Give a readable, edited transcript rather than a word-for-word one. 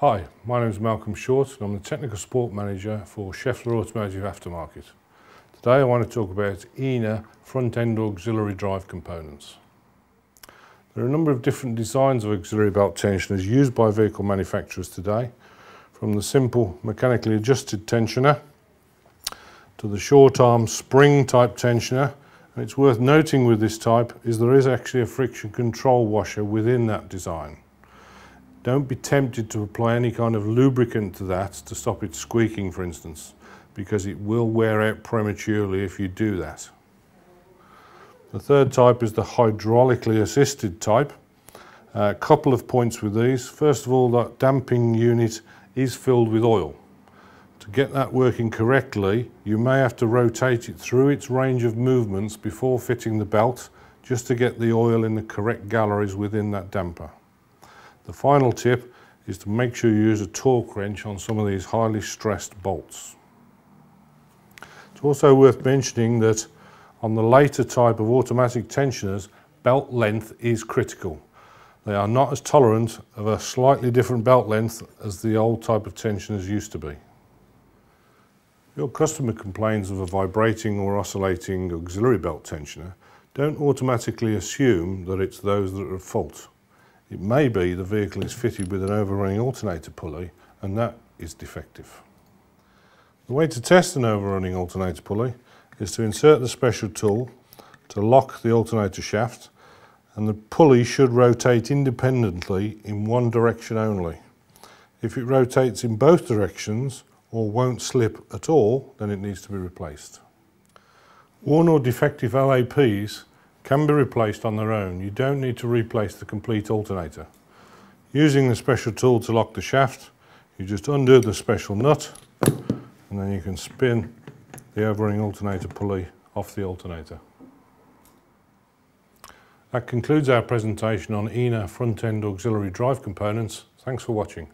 Hi, my name is Malcolm Short and I'm the Technical Support Manager for Schaeffler Automotive Aftermarket. Today I want to talk about ENA front-end auxiliary drive components. There are a number of different designs of auxiliary belt tensioners used by vehicle manufacturers today, from the simple mechanically adjusted tensioner to the short arm spring type tensioner. And it's worth noting with this type is there is actually a friction control washer within that design. Don't be tempted to apply any kind of lubricant to that to stop it squeaking, for instance, because it will wear out prematurely if you do that. The third type is the hydraulically assisted type. A couple of points with these. First of all, that damping unit is filled with oil. To get that working correctly, you may have to rotate it through its range of movements before fitting the belt, just to get the oil in the correct galleries within that damper. The final tip is to make sure you use a torque wrench on some of these highly stressed bolts. It's also worth mentioning that on the later type of automatic tensioners, belt length is critical. They are not as tolerant of a slightly different belt length as the old type of tensioners used to be. If your customer complains of a vibrating or oscillating auxiliary belt tensioner, don't automatically assume that it's those that are at fault. It may be the vehicle is fitted with an overrunning alternator pulley and that is defective. The way to test an overrunning alternator pulley is to insert the special tool to lock the alternator shaft, and the pulley should rotate independently in one direction only. If it rotates in both directions or won't slip at all, then it needs to be replaced. Worn or defective LAPs can be replaced on their own. You don't need to replace the complete alternator. Using the special tool to lock the shaft, you just undo the special nut and then you can spin the overrunning alternator pulley off the alternator. That concludes our presentation on ENA front-end auxiliary drive components. Thanks for watching.